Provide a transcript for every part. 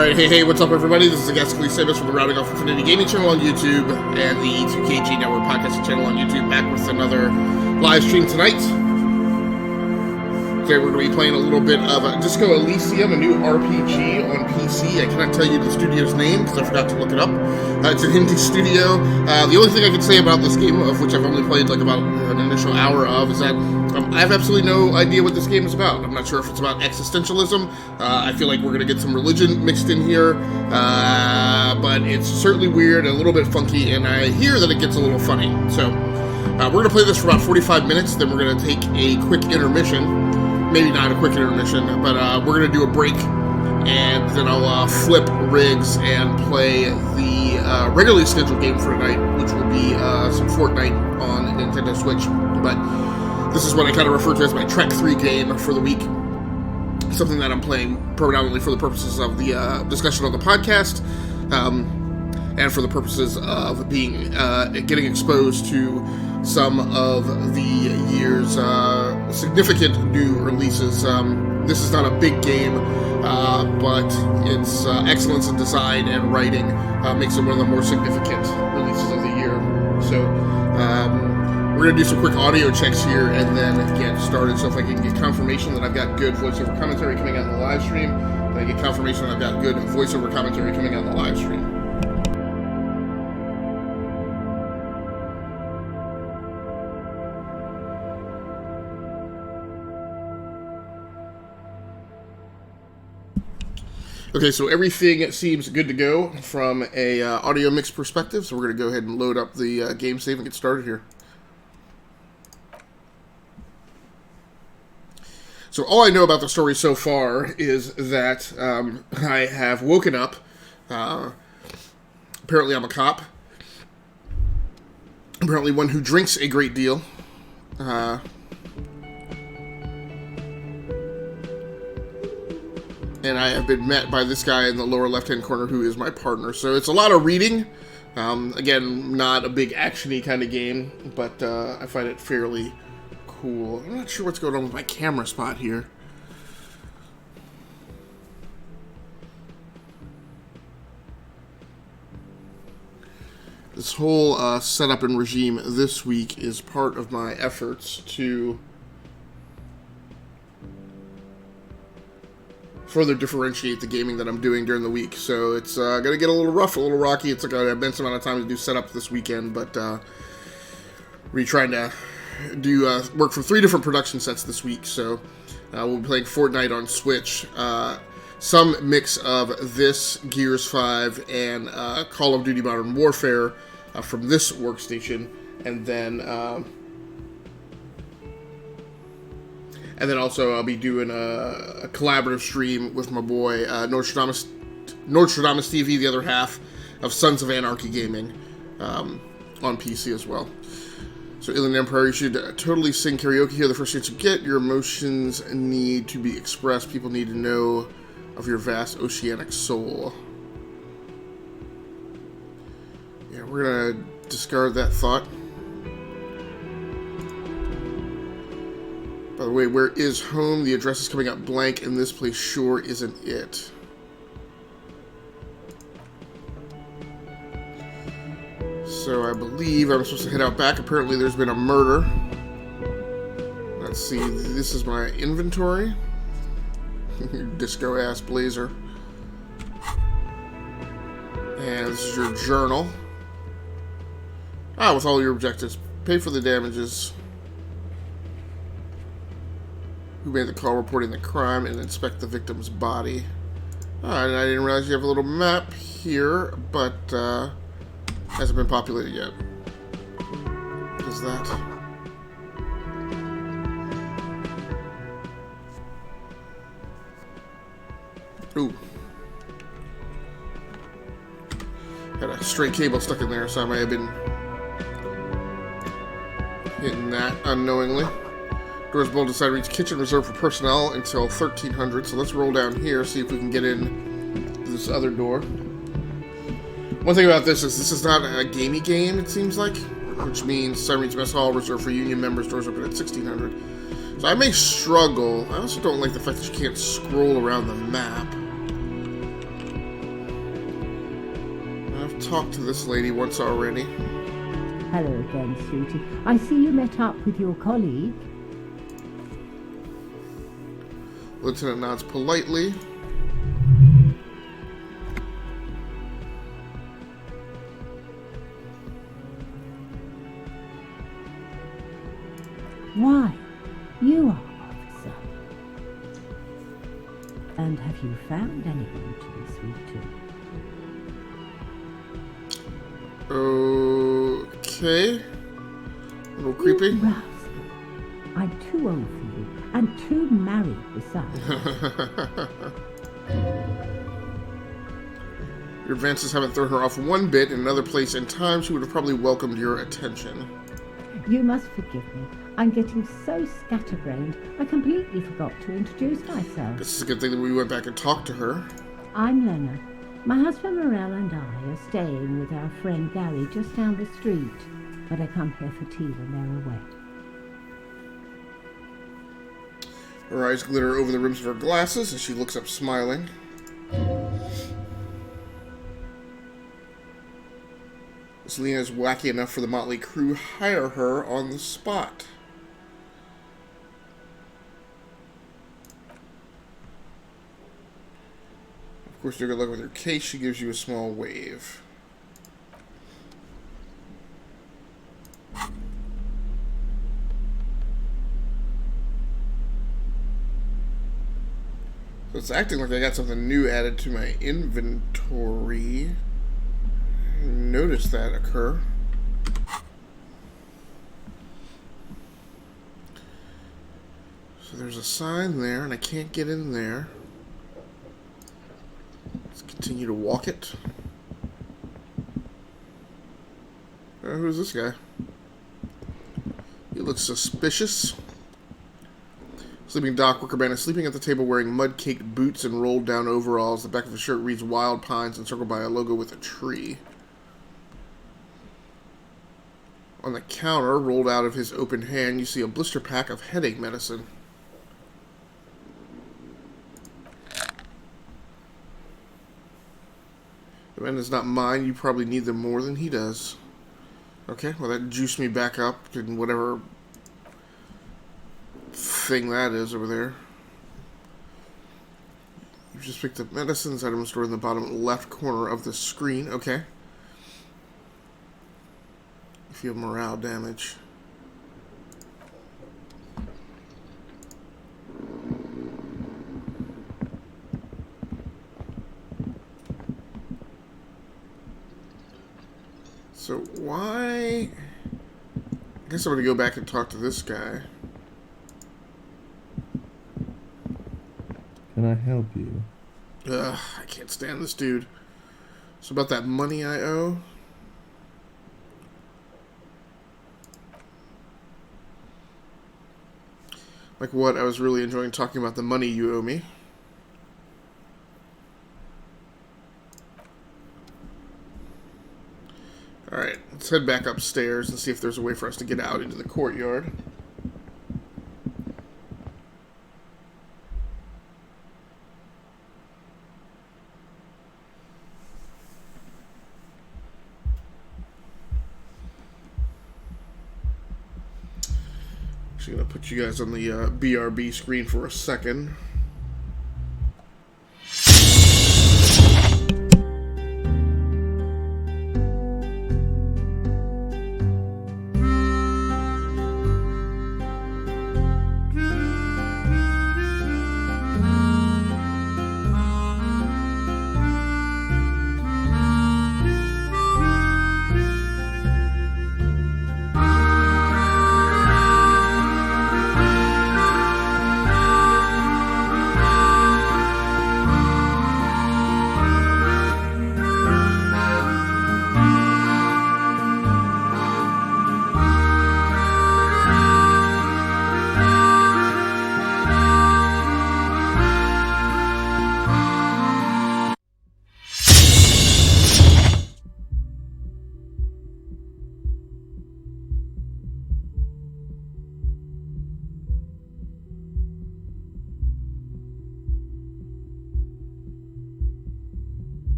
Alright, hey, what's up everybody? This is the guest Elysium from the Rounding Off Infinity Gaming channel on YouTube and the E2KG Network podcasting channel on YouTube, back with another live stream tonight. Today we're going to be playing a little bit of Disco Elysium, a new RPG on PC. I cannot tell you the studio's name because I forgot to look it up. It's an indie studio. The only thing I can say about this game, of which I've only played like about an initial hour of, is that I have absolutely no idea what this game is about. I'm not sure if it's about existentialism. I feel like we're going to get some religion mixed in here, but it's certainly weird, a little bit funky, and I hear that it gets a little funny. So we're going to play this for about 45 minutes, then we're going to take a quick intermission. Maybe not a quick intermission, but we're going to do a break, and then I'll flip rigs and play the regularly scheduled game for tonight, which will be some Fortnite on Nintendo Switch. But this is what I kind of refer to as my Trek 3 game for the week. Something that I'm playing predominantly for the purposes of the discussion on the podcast, and for the purposes of being getting exposed to some of the year's significant new releases. This is not a big game, but its excellence in design and writing makes it one of the more significant releases of the year. So we're going to do some quick audio checks here and then get started. So if I can get confirmation that I've got good voiceover commentary coming out in the live stream, if I get confirmation that I've got good voiceover commentary coming out in the live stream. Okay, so everything seems good to go from a audio mix perspective, so we're going to go ahead and load up the game save and get started here. So all I know about the story so far is that I have woken up. Apparently I'm a cop. Apparently one who drinks a great deal. And I have been met by this guy in the lower left-hand corner who is my partner. So it's a lot of reading. Again, not a big action-y kind of game, but I find it fairly cool. I'm not sure what's going on with my camera spot here. This whole setup and regime this week is part of my efforts to further differentiate the gaming that I'm doing during the week. So it's going to get a little rough, a little rocky. It's like an immense amount of time to do setup this weekend, but we're trying to do work from 3 different production sets this week. So we'll be playing Fortnite on Switch, some mix of this, Gears 5, and Call of Duty Modern Warfare from this workstation, and then also I'll be doing a collaborative stream with my boy Nostradamus TV, the other half of Sons of Anarchy Gaming, on PC as well. So Alien Empire, you should totally sing karaoke here the first chance you get. Your emotions need to be expressed. People need to know of your vast oceanic soul. Yeah, we're going to discard that thought. By the way, where is home? The address is coming up blank, and this place sure isn't it. So I believe I'm supposed to head out back. Apparently there's been a murder. Let's see, this is my inventory. Disco-ass blazer. And this is your journal. With all your objectives. Pay for the damages. Who made the call reporting the crime, and inspect the victim's body. And I didn't realize you have a little map here, but hasn't been populated yet. What is that? Ooh. Got a stray cable stuck in there, so I may have been hitting that unknowingly. Doors bolted inside reach kitchen reserved for personnel until 1300. So let's roll down here, see if we can get in this other door. One thing about this is not a gamey game, it seems like, which means Siren's Mess Hall reserved for union members, doors open at 1600. So I may struggle. I also don't like the fact that you can't scroll around the map. I've talked to this lady once already. Hello again, sweetie. I see you met up with your colleague. Lieutenant nods politely. Why, you are, officer. And have you found anyone to be sweet to? Okay. A little creepy. You rascal. I'm too old for you, and too married besides. Your advances haven't thrown her off one bit. In another place and time, she would have probably welcomed your attention. You must forgive me. I'm getting so scatterbrained, I completely forgot to introduce myself. This is a good thing that we went back and talked to her. I'm Lena. My husband Morel and I are staying with our friend Gary just down the street, but I come here for tea when they're away. Her eyes glitter over the rims of her glasses as she looks up smiling. Selena is wacky enough for the motley crew hire her on the spot. Of course, you're good luck with your case. She gives you a small wave. So it's acting like I got something new added to my inventory. I didn't notice that occur. So there's a sign there, and I can't get in there. Let's continue to walk it. Who's this guy? He looks suspicious. Sleeping dock worker man is sleeping at the table wearing mud-caked boots and rolled down overalls. The back of his shirt reads Wild Pines encircled by a logo with a tree. On the counter, rolled out of his open hand, you see a blister pack of headache medicine. The man does not mind. You probably need them more than he does. Okay, well that juiced me back up in whatever thing that is over there. You just picked up medicines, item stored in the bottom left corner of the screen. Okay. You feel morale damage. So why? I guess I'm going to go back and talk to this guy. Can I help you? Ugh, I can't stand this dude. So about that money I owe? Like what? I was really enjoying talking about the money you owe me. Alright, let's head back upstairs and see if there's a way for us to get out into the courtyard. Actually gonna put you guys on the BRB screen for a second.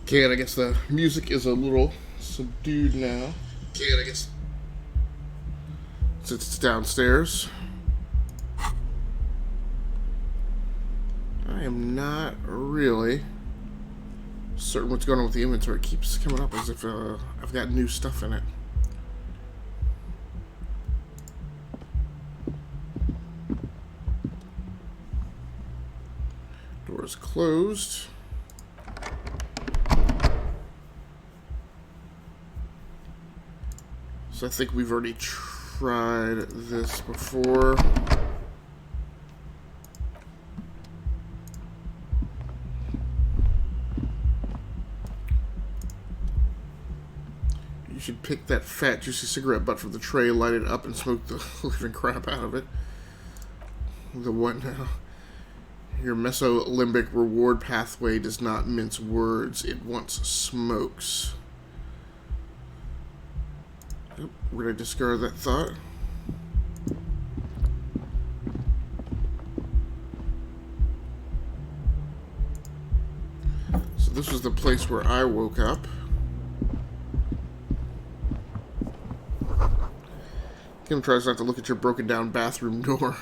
Okay, and I guess the music is a little subdued now. Okay, and I guess since it's downstairs. I am not really certain what's going on with the inventory. It keeps coming up as if I've got new stuff in it. Door is closed. So I think we've already tried this before. You should pick that fat, juicy cigarette butt from the tray, light it up, and smoke the living crap out of it. The what now? Your mesolimbic reward pathway does not mince words. It wants smokes. Oh, we're going to discard that thought. So this was the place where I woke up. Kim tries not to look at your broken down bathroom door.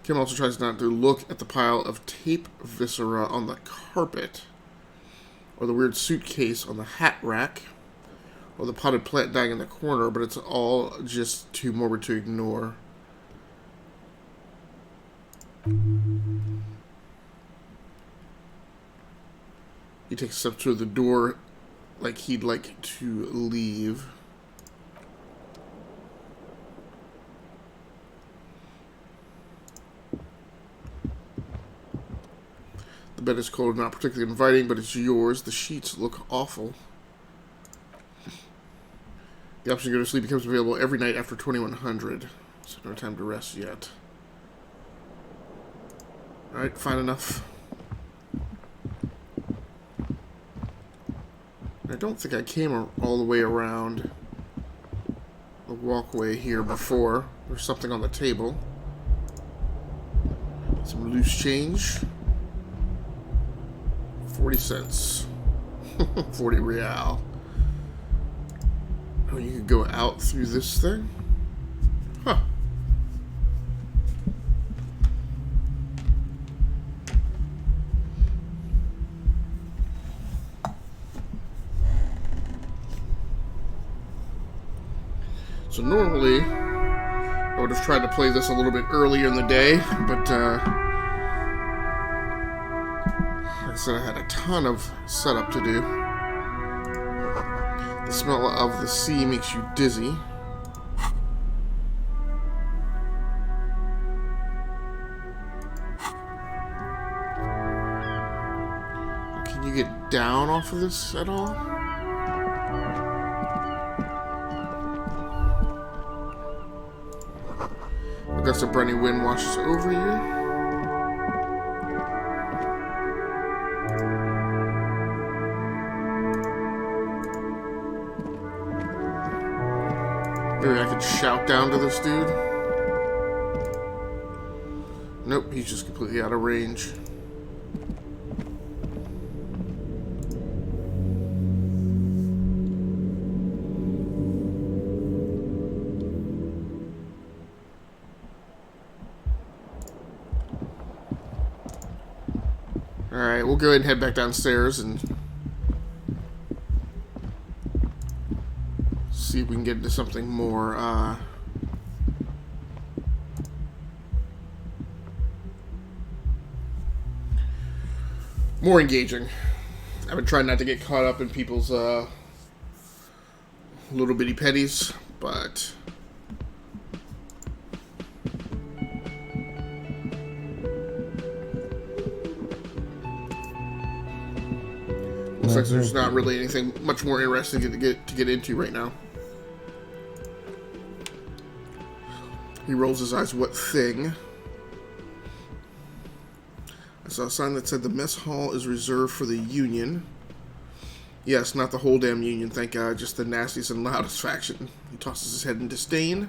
Kim also tries not to look at the pile of tape viscera on the carpet, or the weird suitcase on the hat rack, or the potted plant dying in the corner, but it's all just too morbid to ignore. He takes a step to the door like he'd like to leave. The bed is cold and not particularly inviting, but it's yours. The sheets look awful. The option to go to sleep becomes available every night after 2100. So no time to rest yet. Alright, fine enough. I don't think I came all the way around the walkway here before. There's something on the table. Some loose change. 40 cents. 40 real. Oh, you could go out through this thing? Huh. So normally, I would have tried to play this a little bit earlier in the day, but like I said, I had a ton of setup to do. The smell of the sea makes you dizzy. Can you get down off of this at all? A gust of briny wind washes over you. Maybe I could shout down to this dude. Nope, he's just completely out of range. Alright, we'll go ahead and head back downstairs and see if we can get into something more, more engaging. I've been trying not to get caught up in people's, little bitty petties, but looks like there's not really anything much more interesting to get into right now. He rolls his eyes. What thing? I saw a sign that said the mess hall is reserved for the Union. Yes, not the whole damn Union, thank God, just the nastiest and loudest faction. He tosses his head in disdain.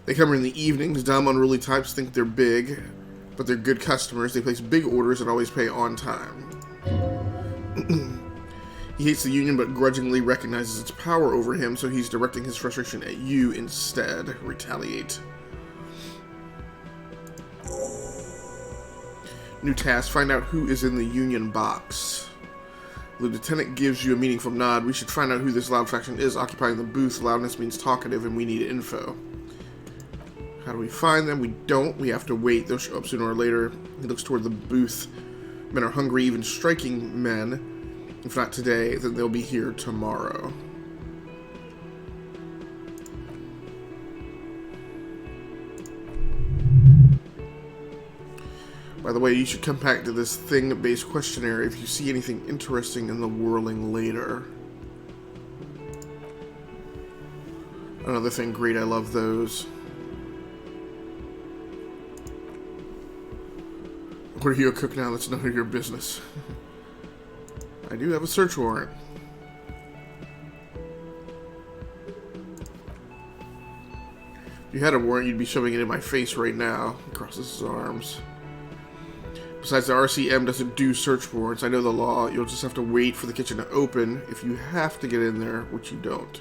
They come in the evenings. Dumb, unruly types think they're big. But they're good customers. They place big orders and always pay on time. He hates the union but grudgingly recognizes its power over him, so he's directing his frustration at you instead. Retaliate. New task. Find out who is in the union box. The lieutenant gives you a meaningful nod. We should find out who this loud faction is occupying the booth. Loudness means talkative and we need info. How do we find them? We don't. We have to wait. They'll show up sooner or later. He looks toward the booth. Men are hungry, even striking men. If not today, then they'll be here tomorrow. By the way, you should come back to this thing-based questionnaire if you see anything interesting in the whirling later. Another thing, great, I love those. What are you a cook now? That's none of your business. I do have a search warrant. If you had a warrant, you'd be shoving it in my face right now. He crosses his arms. Besides, the RCM doesn't do search warrants. I know the law. You'll just have to wait for the kitchen to open if you have to get in there, which you don't.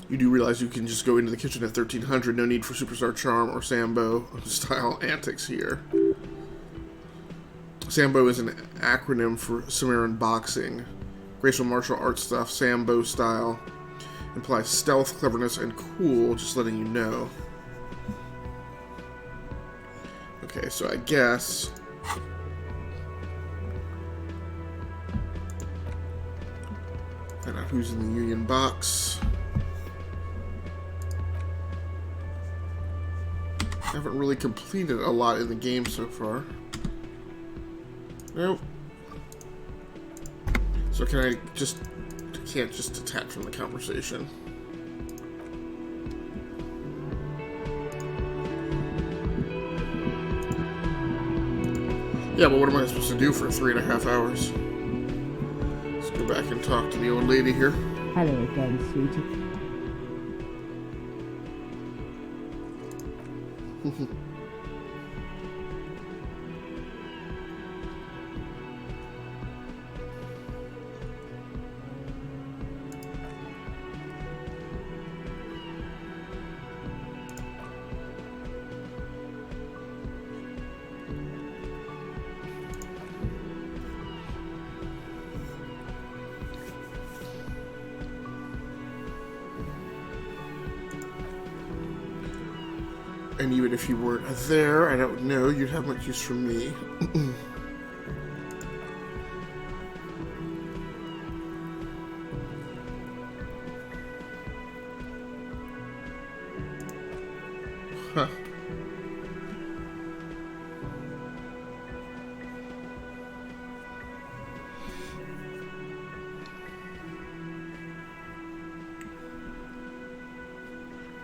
You do realize you can just go into the kitchen at 1300. No need for superstar charm or Sambo style antics here. Sambo is an acronym for Samaritan boxing. Graceful martial arts stuff, Sambo style. Implies stealth, cleverness, and cool, just letting you know. Okay, so I guess... find out who's in the union box. I haven't really completed a lot in the game so far. Nope. So can I just... can't just detach from the conversation. Yeah, but what am I supposed to do for 3.5 hours? Let's go back and talk to the old lady here. Hello again, sweetie. And even if you weren't there, I don't know you'd have much use for me. Huh.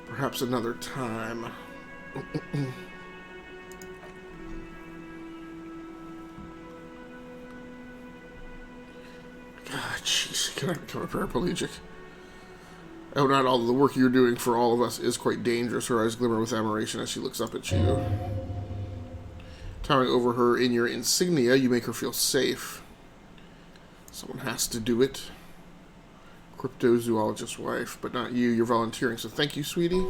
Perhaps another time. God, jeez, can I become a paraplegic? Oh, not all the work you're doing for all of us is quite dangerous. Her eyes glimmer with admiration as she looks up at you. Towering over her in your insignia, you make her feel safe. Someone has to do it. Cryptozoologist's wife, but not you. You're volunteering, so thank you, sweetie.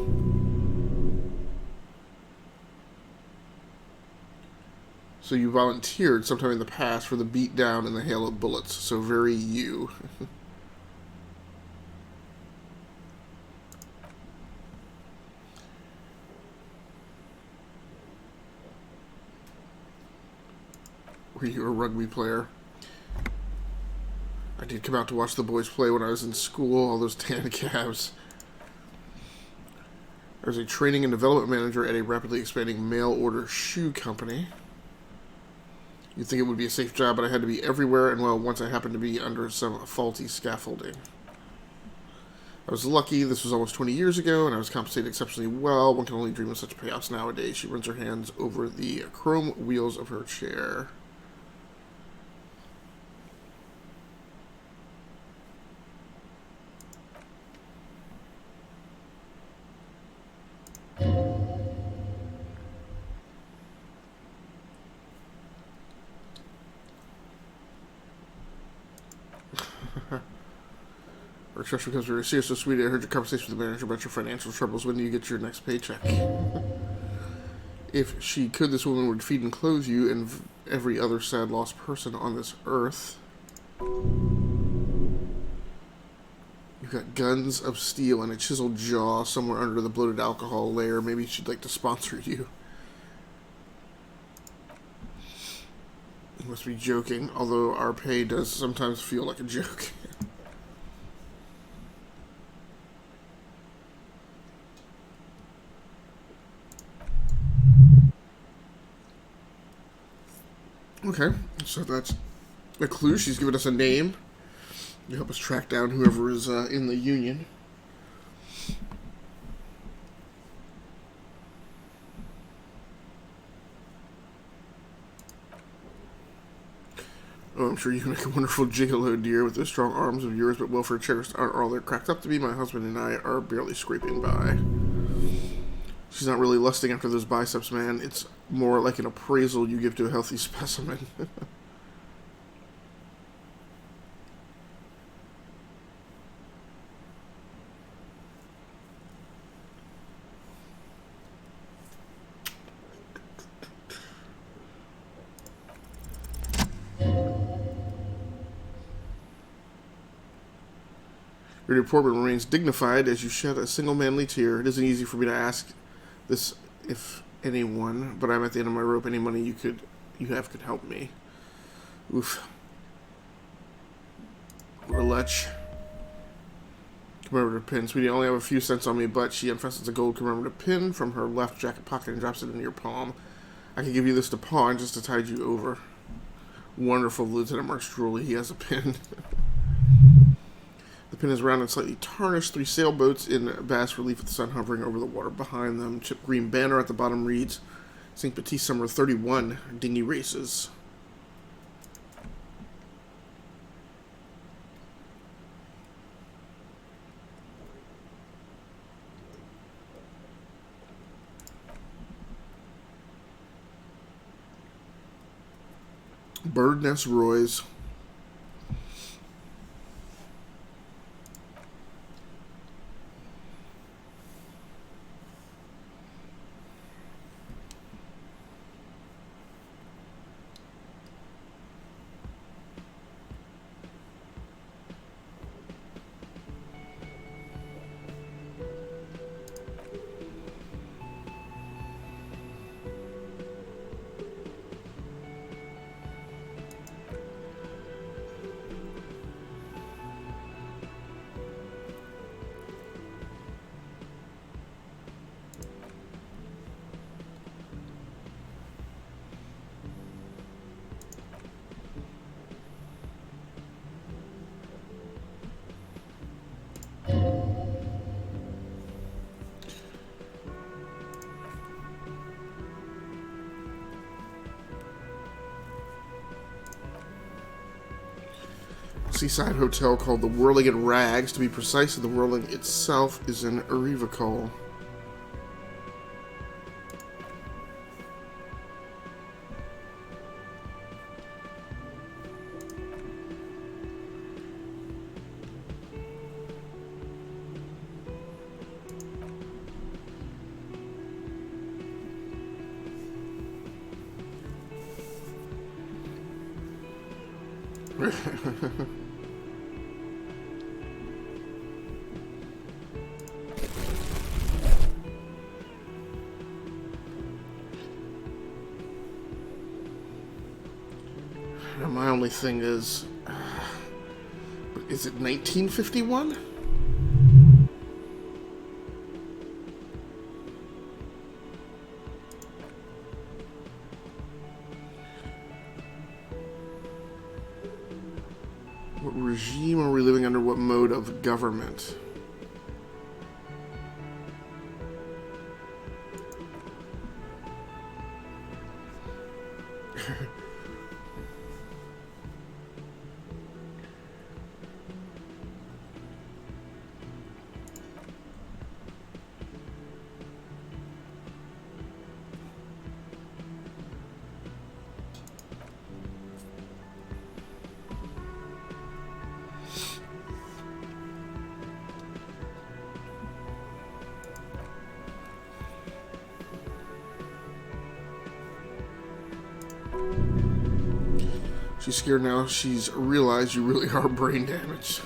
So you volunteered sometime in the past for the beatdown and the hail of bullets. So very you. Were you a rugby player? I did come out to watch the boys play when I was in school. All those tan calves. I was a training and development manager at a rapidly expanding mail-order shoe company. You'd think it would be a safe job, but I had to be everywhere, and well, once I happened to be under some faulty scaffolding. I was lucky. This was almost 20 years ago, and I was compensated exceptionally well. One can only dream of such payouts nowadays. She runs her hands over the chrome wheels of her chair. Our trust becomes very serious. So, sweetie, I heard your conversation with the manager about your financial troubles. When do you get your next paycheck? If she could, this woman would feed and clothe you and every other sad lost person on this earth. You've got guns of steel and a chiseled jaw somewhere under the bloated alcohol layer. Maybe she'd like to sponsor you. You must be joking, although our pay does sometimes feel like a joke. Okay, so that's a clue. She's given us a name to help us track down whoever is in the union. Oh, I'm sure you can make a wonderful gigolo, dear, with those strong arms of yours, but welfare checks aren't all they're cracked up to be. My husband and I are barely scraping by. She's not really lusting after those biceps, man. It's more like an appraisal you give to a healthy specimen. Your deportment remains dignified as you shed a single manly tear. It isn't easy for me to ask this if anyone, but I'm at the end of my rope. Any money you have could help me. Oof. Relech. Commemorative pin. Sweetie, I only have a few cents on me, but she unfastens a gold commemorative pin from her left jacket pocket and drops it into your palm. I can give you this to pawn just to tide you over. Wonderful, Lieutenant Mark Stroley. He has a pin. The pin is round and slightly tarnished. 3 sailboats in bas relief with the sun hovering over the water behind them. Chip green banner at the bottom reads, St. Baptiste Summer 31, Dinghy Races. Bird Nest Roy's. Seaside hotel called the Whirling in Rags. To be precise, the whirling itself is in Erivacol. Now, my only thing is it 1951? What regime are we living under? What mode of government? She's scared now. She's realized you really are brain damaged.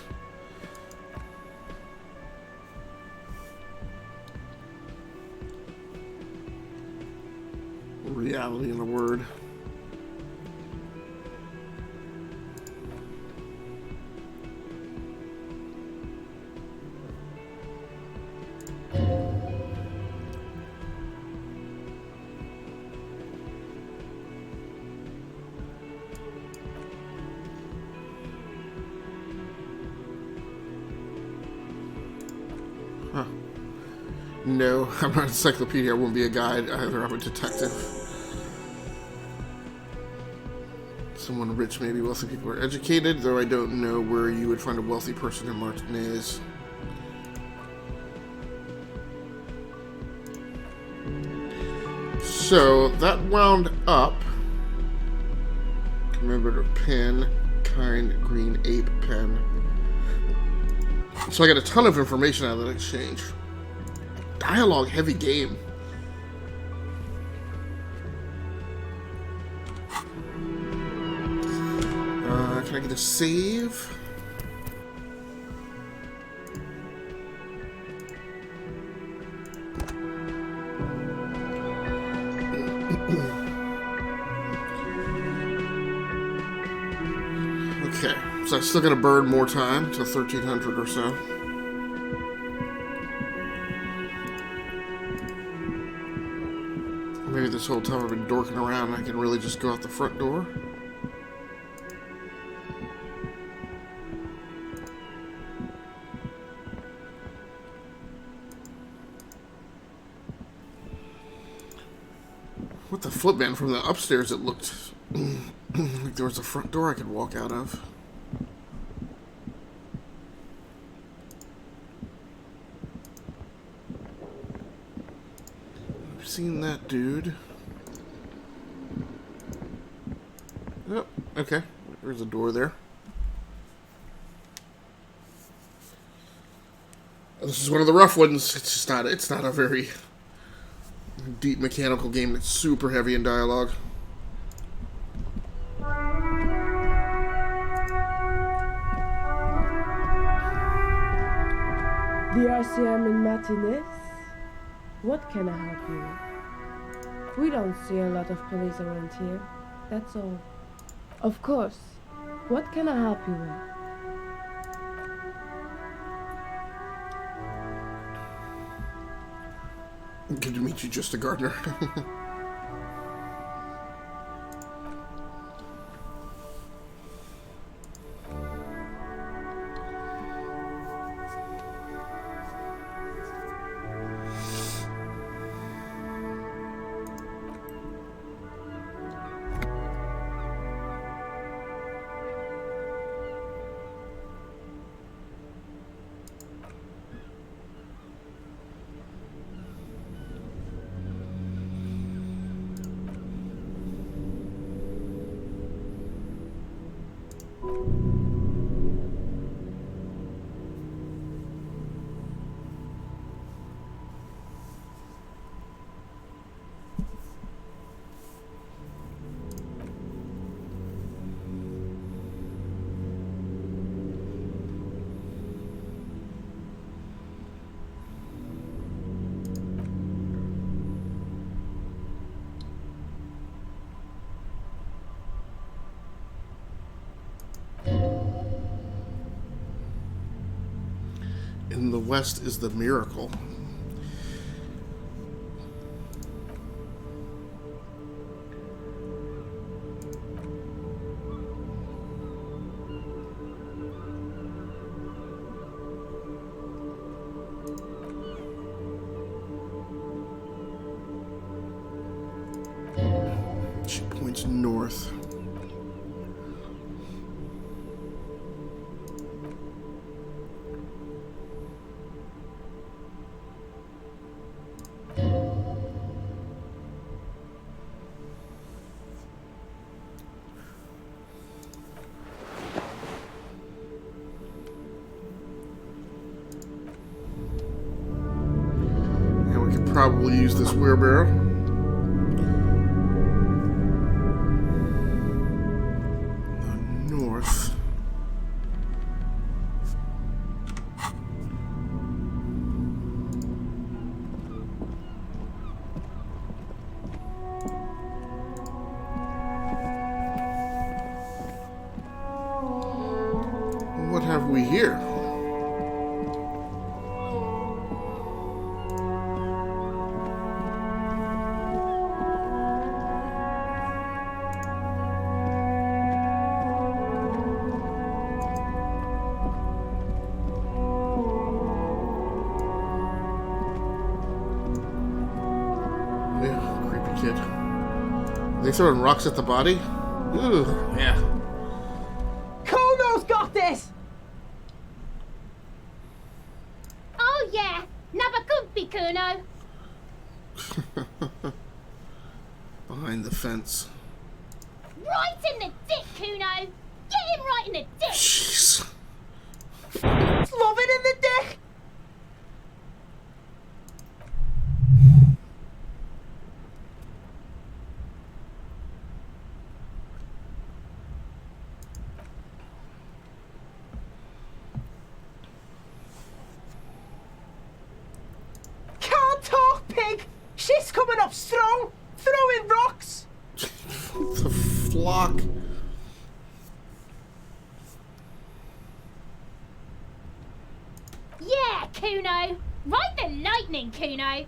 Reality in a word. Huh. No, I'm not an encyclopedia. I won't be a guide either. I'm a detective. Someone rich, maybe wealthy people are educated, though I don't know where you would find a wealthy person in Martinez. So, that wound up. Remember to pen, kind, green, ape, pen. So I got a ton of information out of that exchange. Dialogue heavy game. Can I get a save? Okay, so I still gotta burn more time to 1300 or so. Maybe this whole time I've been dorking around, I can really just go out the front door. What the flip, man? From the upstairs, it looked like there was a front door I could walk out of. I've seen that dude. Oh, okay. There's a door there. This is one of the rough ones. It's just not. It's not a very deep mechanical game that's super heavy in dialogue. The Elysium in Martinez? What can I help you with? We don't see a lot of police around here, that's all. Of course. What can I help you with? Good to meet you, just a gardener. In the west is the miracle. She points north. Probably use this wheelbarrow. have we here? Yeah, creepy kid. They throwing rocks at the body? Ooh, yeah. Kono's got this! Oh yeah, Nabakumpi Kuno. Behind the fence. Right in the dick, Kuno. Get him right in the dick. Jeez. Love it in the dick! Can't talk, pig! Shit's coming up strong! Throwing rocks! The flock. Yeah, Kuno. Ride the lightning, Kuno.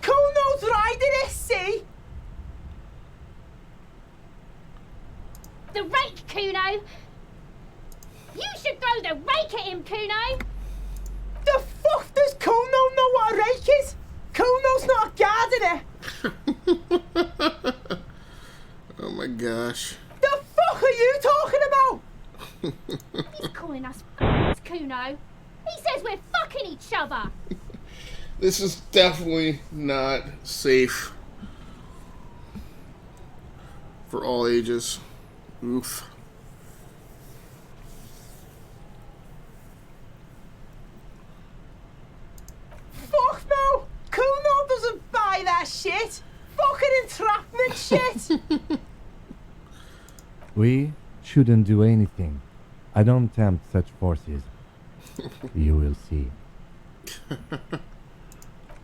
Kono's riding it, see? The rake, Kuno. You should throw the rake at him, Kuno. The fuck does Kono know what a rake is? Kono's not guarding it! Oh my gosh. The fuck are you talking about? He's calling us f***s, Kuno. He says we're fucking each other. This is definitely not safe for all ages. Oof. Fuck no! Kuno doesn't buy that shit! Fucking entrapment shit! We shouldn't do anything. I don't tempt such forces. You will see.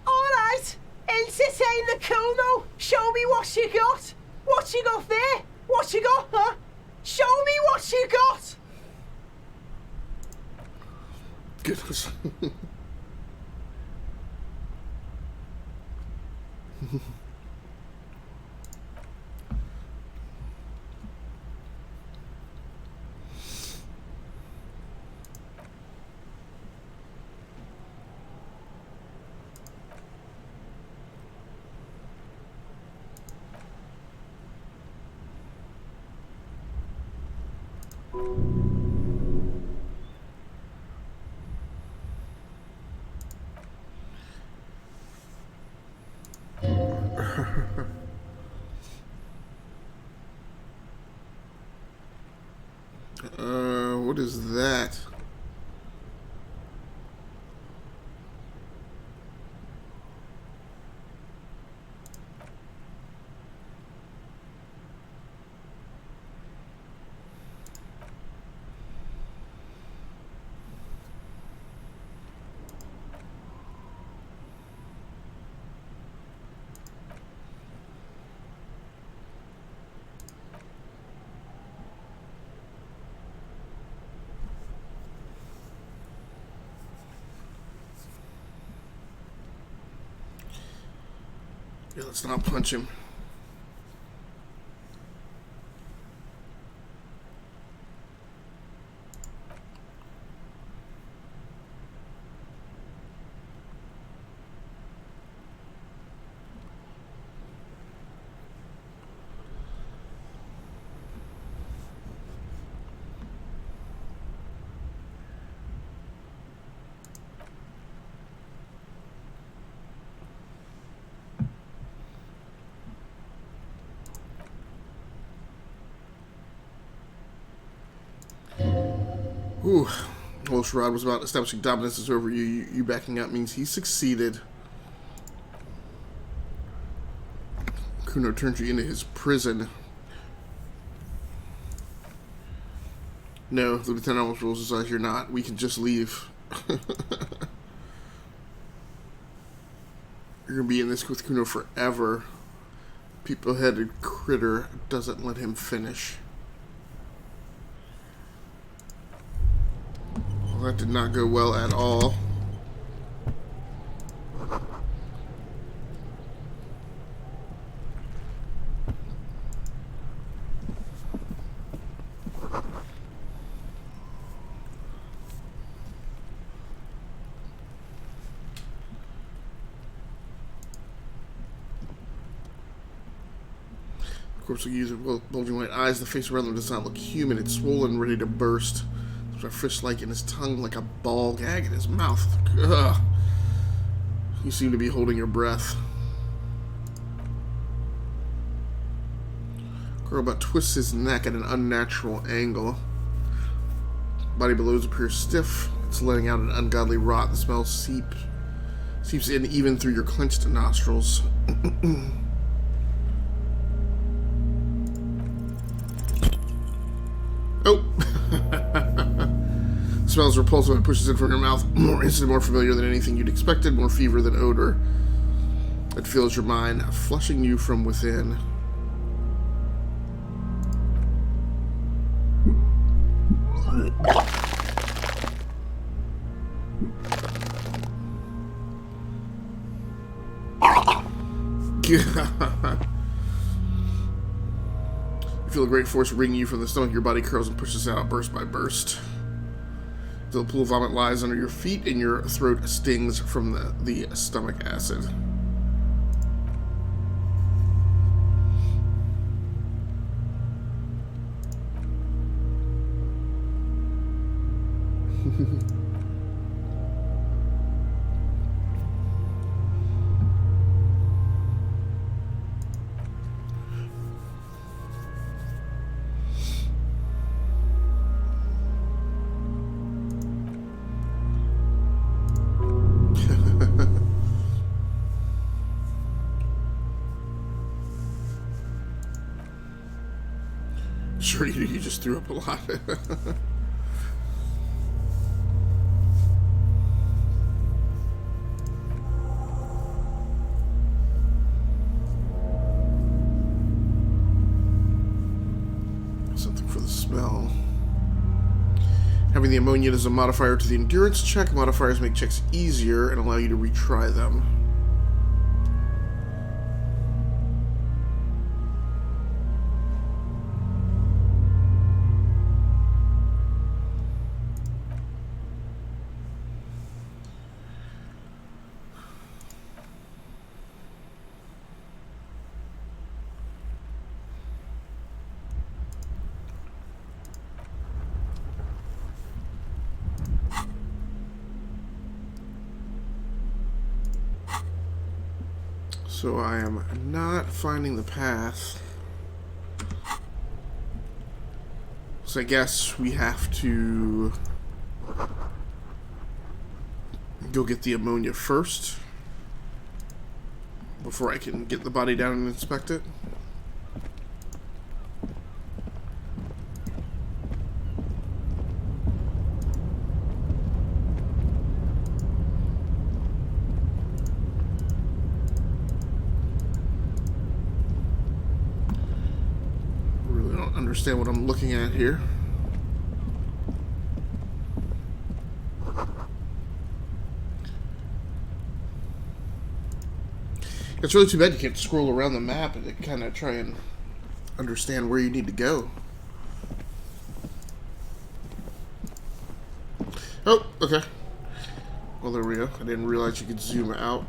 Alright, entertain the Kuno. Show me what you got. What you got there? What you got, huh? Show me what you got! Goodness. What is that? Yeah, let's not punch him. Ooh, well, Charade was about establishing dominance is over you. You backing out means he succeeded. Kuno turns you into his prison. No, the lieutenant almost rules his eyes. You're not. We can just leave. You're gonna be in this with Kuno forever. People-headed critter doesn't let him finish. that did not go well at all. Of course, we use it with bulging white eyes. The face around them does not look human. It's swollen, ready to burst. There's a fish-like in his tongue, like a ball gag in his mouth. Ugh. You seem to be holding your breath. Girlbot twists his neck at an unnatural angle. Body below appears stiff. It's letting out an ungodly rot. The smell seeps in even through your clenched nostrils. Oh! Smells repulsive and pushes in from your mouth. More instant, more familiar than anything you'd expected, more fever than odor. It fills your mind, flushing you from within. You feel a great force wringing you from the stomach. Your body curls and pushes out, burst by burst. The pool of vomit lies under your feet, and your throat stings from the stomach acid. Sure, you just threw up a lot. Something for the smell. Having the ammonia as a modifier to the endurance check. Modifiers make checks easier and allow you to retry them. So I am not finding the path. So I guess we have to go get the ammonia first before I can get the body down and inspect it. Understand what I'm looking at here. It's really too bad you can't scroll around the map and kind of try and understand where you need to go. Oh, okay. Well, there we go. I didn't realize you could zoom out.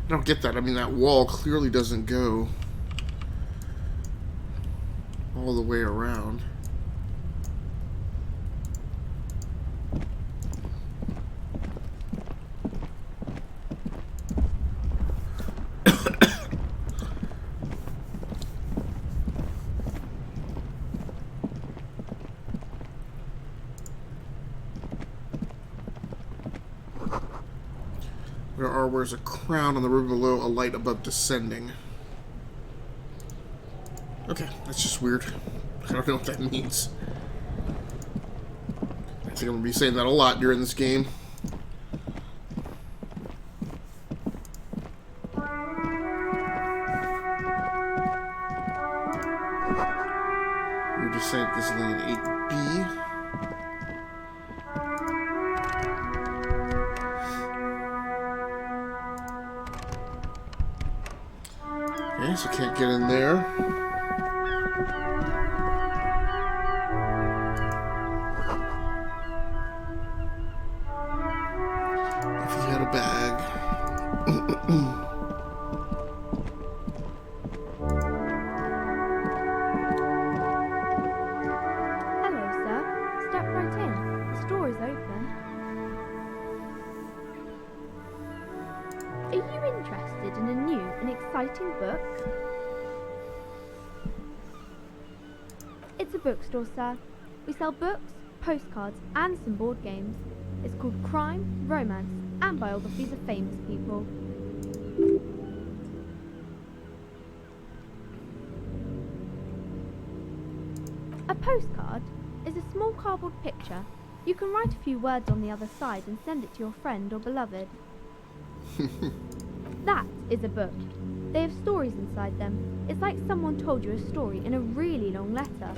I don't get that. I mean, that wall clearly doesn't go all the way around. Wears a crown on the ribbon below, a light above descending. Okay, that's just weird. I don't know what that means. think I'm going to be saying that a lot during this game. Your descent is lane 8B. Okay, so can't get in there. If he had a bag. Hello, sir. Step right in. The store is open. Are you interested in a new and exciting book? It's a bookstore, sir. We sell books, postcards, and some board games. It's called Crime, Romance, and Biographies of Famous People. A postcard is a small cardboard picture. You can write a few words on the other side and send it to your friend or beloved. That is a book. They have stories inside them. It's like someone told you a story in a really long letter.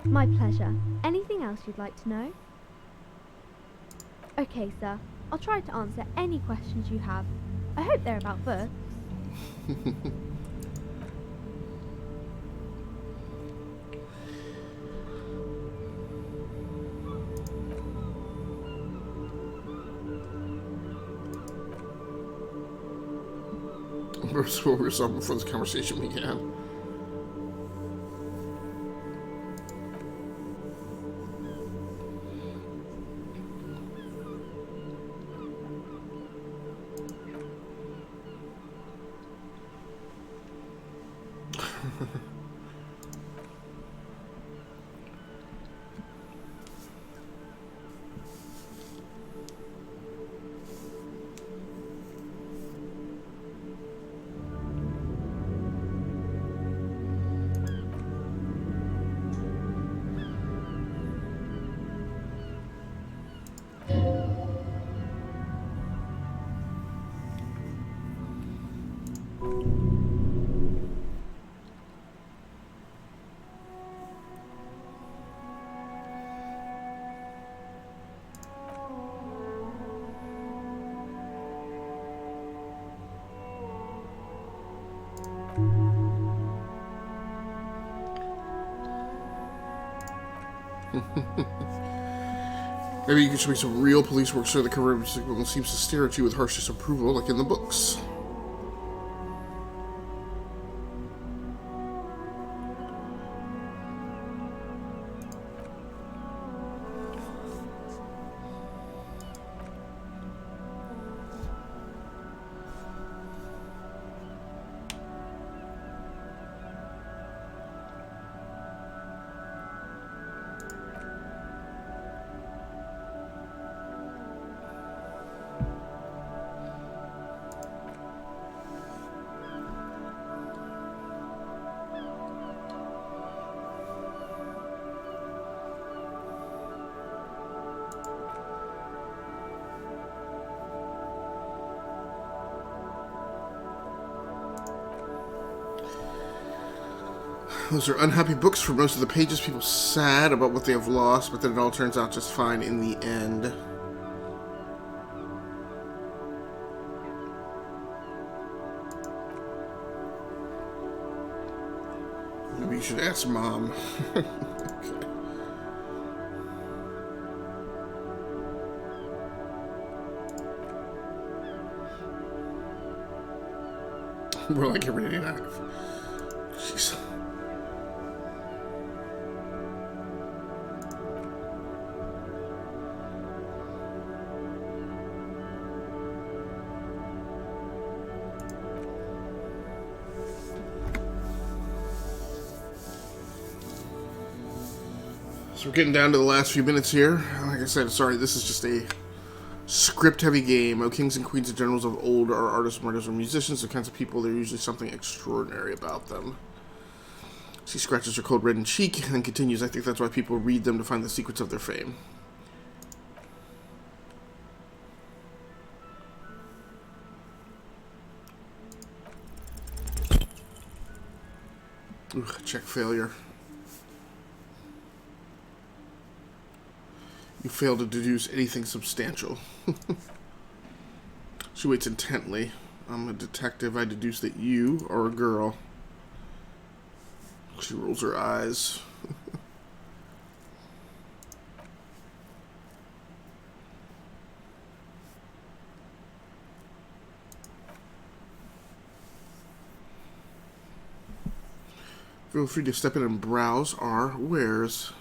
My pleasure. Anything else you'd like to know? Okay, sir. I'll try to answer any questions you have. I hope they're about books. That's what we saw before this conversation began. Maybe you can show me some real police work so the cover signal seems to stare at you with harsh disapproval like in the books. Those are unhappy books for most of the pages. People sad about what they have lost, but then it all turns out just fine in the end. Maybe you should ask Mom. Okay. We're like every night. Jeez. So we're getting down to the last few minutes here. Like I said, sorry, this is just a Script-heavy game. Oh, kings and queens and generals of old are artists, writers, or musicians. The kinds of people, there's usually something extraordinary about them. She scratches her cold reddened cheek and then continues, I think that's why people read them to find the secrets of their fame. Ooh, check failure. You failed to deduce anything substantial. She waits intently. I'm a detective. I deduce that you are a girl. She rolls her eyes. Feel free to step in and browse our wares.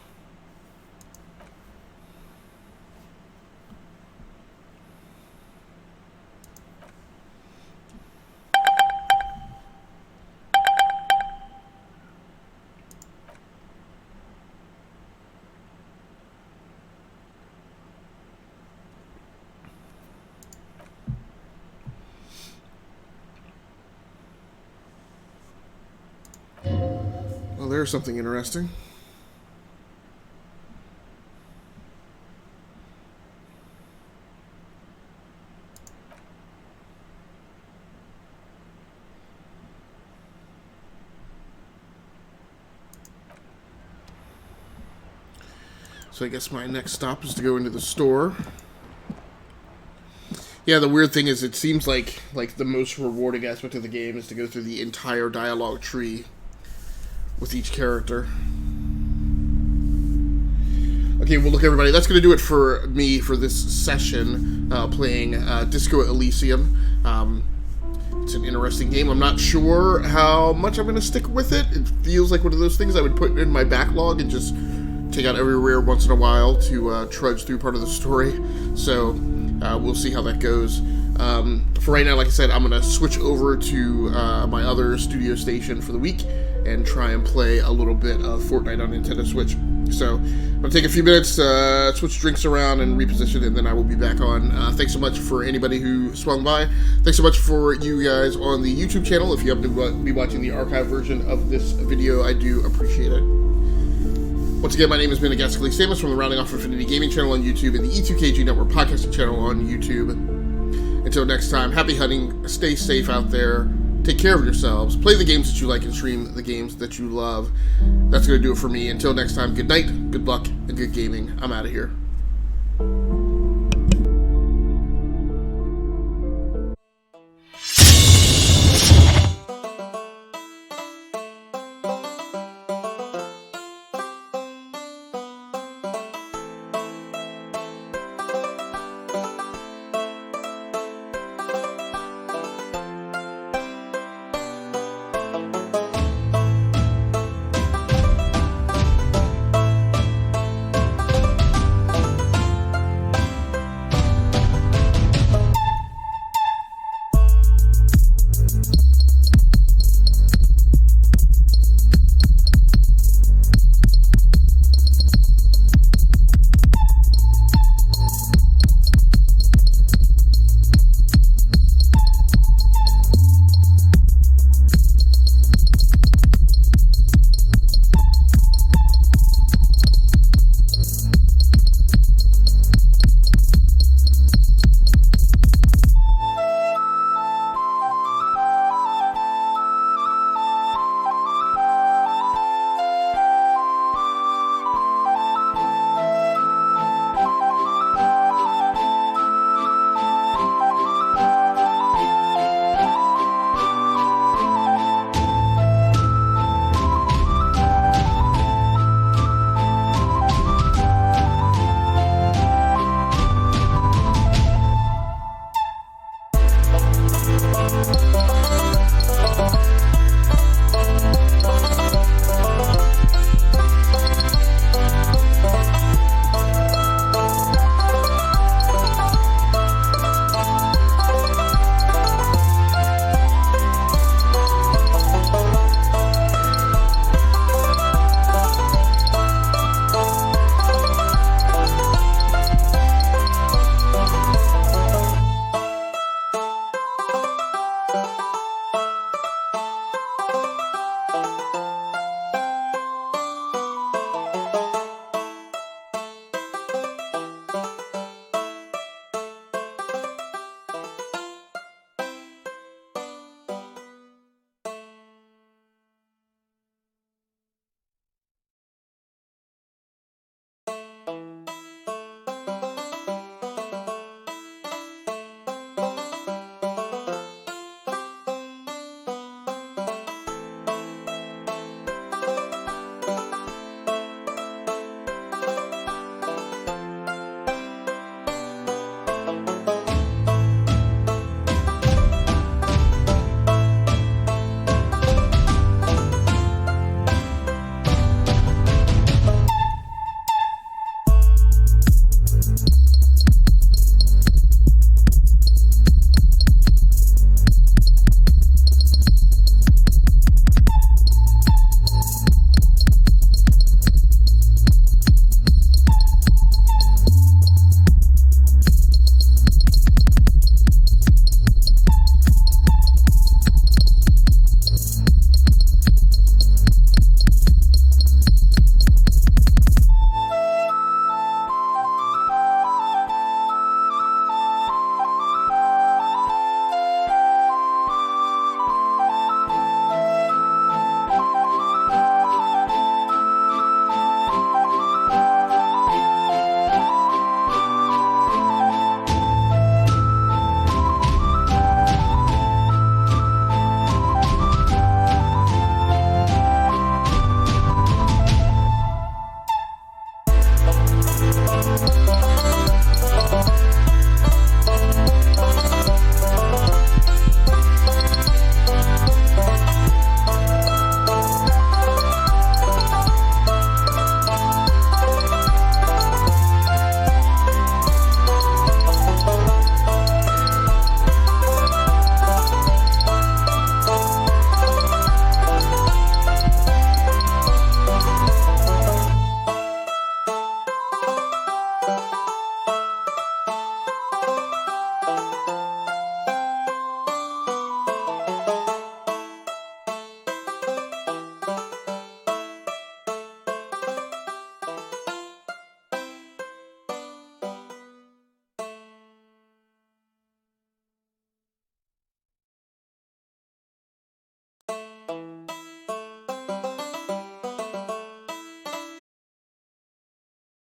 Well, there's something interesting. So I guess my next stop is to go into the store. Yeah, the weird thing is it seems like the most rewarding aspect of the game is to go through the entire dialogue tree with each character. Okay, well look everybody, that's going to do it for me for this session playing Disco Elysium. It's an interesting game. I'm not sure how much I'm going to stick with it. It feels like one of those things I would put in my backlog and just take out every rare once in a while to trudge through part of the story. So we'll see how that goes. For right now, like I said, I'm going to switch over to my other studio station for the week and try and play a little bit of Fortnite on Nintendo Switch. So I'm going to take a few minutes, switch drinks around and reposition, and then I will be back on. Thanks so much for anybody who swung by. Thanks so much for you guys on the YouTube channel. If you happen to be watching the archive version of this video, I do appreciate it. Once again, my name has been Agasically Samus from the Rounding Off Infinity Gaming channel on YouTube and the E2KG Network podcasting channel on YouTube. Until next time, happy hunting, stay safe out there, take care of yourselves, play the games that you like and stream the games that you love. That's going to do it for me. Until next time, good night, good luck, and good gaming. I'm out of here.